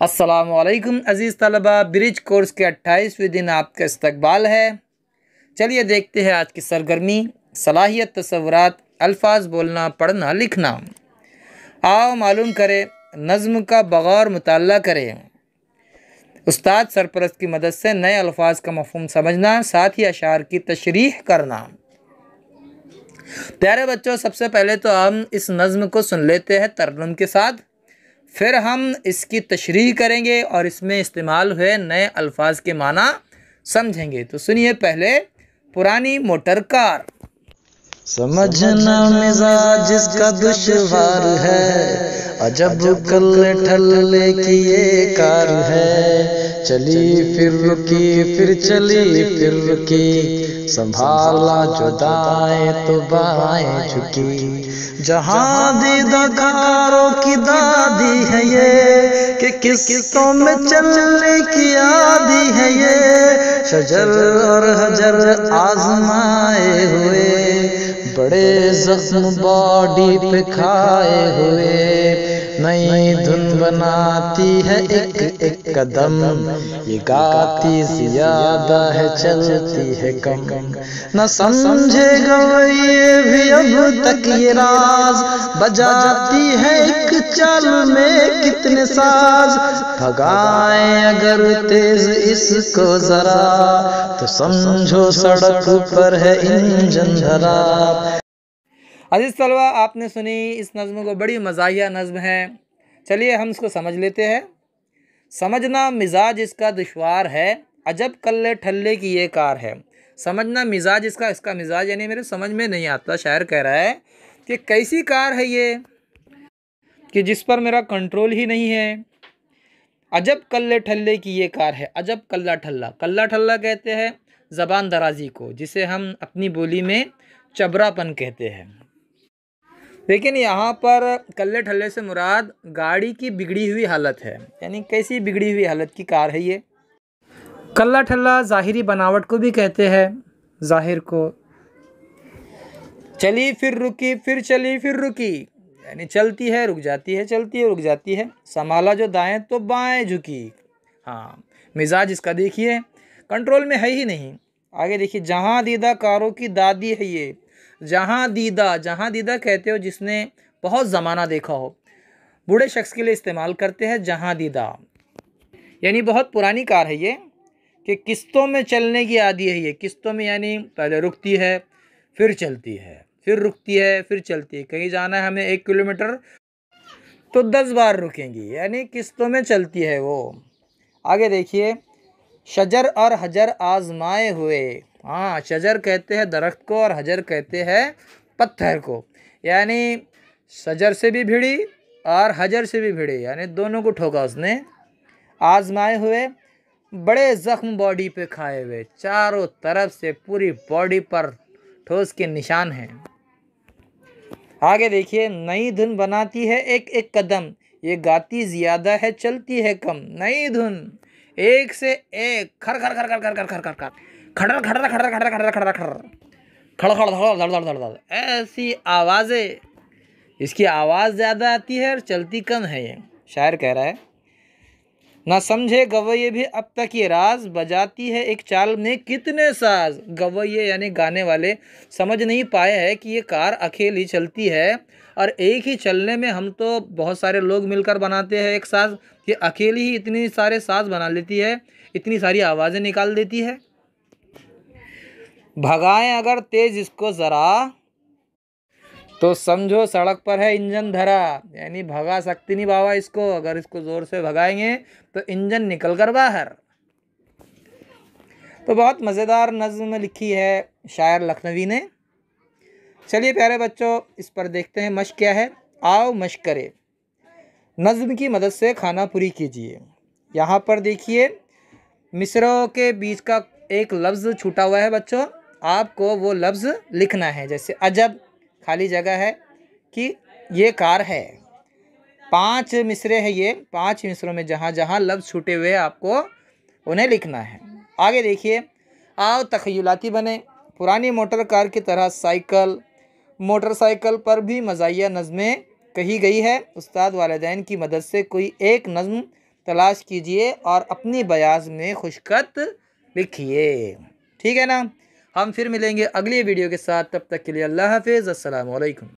अस्सलामुअलैकुम अज़ीज़ तलबा, bridge course के 28वें दिन आपका इस्तकबाल है। चलिए देखते हैं आज की सरगर्मी। सलाहियत, तसव्वुरात, अल्फाज बोलना, पढ़ना, लिखना। आओ मालूम करें, नज़्म का बग़ौर मुताला करें। उस्ताद सरपरस्त की मदद से नए अल्फाज का मफ़हूम समझना, साथ ही अशार की तशरीह करना। प्यारे बच्चों, सबसे पहले तो हम इस नज़्म को सुन लेते हैं तर्जुम के साथ, फिर हम इसकी तशरीह करेंगे और इसमें इस्तेमाल हुए नए अल्फाज के माना समझेंगे। तो सुनिए पहले पुरानी मोटर कार। समझना मिजाज इसका दुश्वार है, अजब कल्ले ठल्ले की ये कार है। चली फिर रुकी, फिर चली फिर रुकी, संभाला जो दाएं तो बाएं झुकी। जहां दीदा कारों की दादी है ये, कि किस्तों में चलने की आदी है ये। शजर और हजर आजमाए हुए, बड़े जख्म बॉडी पे खाए हुए। नई धुन बनाती है एक एक कदम, ये गाती ज्यादा है चलती है कम। न समझेगा ये भी अब तक ये राज, बजाती है एक चाल में कितने साज। भगाएं अगर तेज इसको जरा, तो समझो सड़क पर है इंजन धरा। अजीज़ तलबा, आपने सुनी इस नज़्म को, बड़ी मज़ाहिया नज़्म है। चलिए हम इसको समझ लेते हैं। समझना मिजाज इसका दुश्वार है, अजब कल्ले ठल्ले की ये कार है। समझना मिजाज इसका मिजाज यानी मेरे समझ में नहीं आता। शायर कह रहा है कि कैसी कार है ये कि जिस पर मेरा कंट्रोल ही नहीं है। अजब कल्ले ठल्ले की ये कार है। अजब कल्ला ठल्ला, कल्ला ठल्ला कहते हैं ज़बान दराजी को, जिसे हम अपनी बोली में चबरापन कहते हैं। लेकिन यहाँ पर कल्ले ठल्ले से मुराद गाड़ी की बिगड़ी हुई हालत है। यानी कैसी बिगड़ी हुई हालत की कार है ये। कल्ला ठल्ला ज़ाहिरी बनावट को भी कहते हैं, ज़ाहिर को। चली फिर रुकी, फिर चली फिर रुकी, यानी चलती है रुक जाती है, चलती है रुक जाती है। संभाला जो दाएं तो बाएं झुकी। हाँ, मिजाज इसका देखिए कंट्रोल में है ही नहीं। आगे देखिए, जहाँ दीदा कारों की दादी है ये। जहाँ दीदा कहते हो जिसने बहुत ज़माना देखा हो, बूढ़े शख्स के लिए इस्तेमाल करते हैं जहाँ दीदा, यानी बहुत पुरानी कार है ये, कि किस्तों में चलने की आदी है ये। किस्तों में यानी पहले रुकती है फिर चलती है, फिर रुकती है फिर चलती है। कहीं जाना है हमें 1 किलोमीटर तो 10 बार रुकेंगी, यानी किस्तों में चलती है वो। आगे देखिए, शजर और हजर आजमाए हुए। हाँ, शजर कहते हैं दरख्त को और हजर कहते हैं पत्थर को। यानी शजर से भी भिड़ी और हजर से भी भिड़ी, यानी दोनों को ठोका उसने। आजमाए हुए, बड़े ज़ख्म बॉडी पे खाए हुए। चारों तरफ से पूरी बॉडी पर ठोस के निशान हैं। आगे देखिए, नई धुन बनाती है एक एक कदम, ये गाती ज़्यादा है चलती है कम। नई धुन, एक से एक, खर खर खर खर खर खर खर खर खर खड़र खड़र खड़र खड़र खड़र खड़र खड़र खड़ खड़ धड़ धड़ धड़ धड़, ऐसी आवाज़ें। इसकी आवाज़ ज़्यादा आती है और चलती कम है ये। शायर कह रहा है, ना समझे गवैये भी अब तक ये राज, बजाती है एक चाल में कितने साज। गवैये यानी गाने वाले समझ नहीं पाए हैं कि ये कार अकेली चलती है, और एक ही चलने में हम तो बहुत सारे लोग मिलकर बनाते हैं एक साज, कि अकेली ही इतनी सारे साज बना लेती है, इतनी सारी आवाज़ें निकाल देती है। भगाएं अगर तेज इसको ज़रा, तो समझो सड़क पर है इंजन धरा। यानी भगा सकती नहीं बाबा इसको, अगर इसको ज़ोर से भगाएंगे तो इंजन निकल कर बाहर। तो बहुत मज़ेदार नज़्म लिखी है शायर लखनवी ने। चलिए प्यारे बच्चों, इस पर देखते हैं मश्क क्या है। आओ मश्क करें, नज़्म की मदद से खाना पूरी कीजिए। यहाँ पर देखिए, मिसरों के बीच का एक लफ्ज़ छूटा हुआ है बच्चों, आपको वो लफ्ज़ लिखना है। जैसे अजब, खाली जगह है कि ये कार है। 5 मिसरे हैं ये, 5 मिसरों में जहाँ जहाँ लफ्ज़ छूटे हुए आपको उन्हें लिखना है। आगे देखिए, आओ तख़य्युलाती बने, पुरानी मोटर कार की तरह साइकिल, मोटरसाइकिल पर भी मज़ाहिया नज़में कही गई है। उस्ताद वालिदैन की मदद से कोई एक नज़्म तलाश कीजिए और अपनी बयाज में खुशखत लिखिए। ठीक है ना। हम फिर मिलेंगे अगली वीडियो के साथ, तब तक के लिए अल्लाह हाफिज़, अस्सलामु अलैकुम।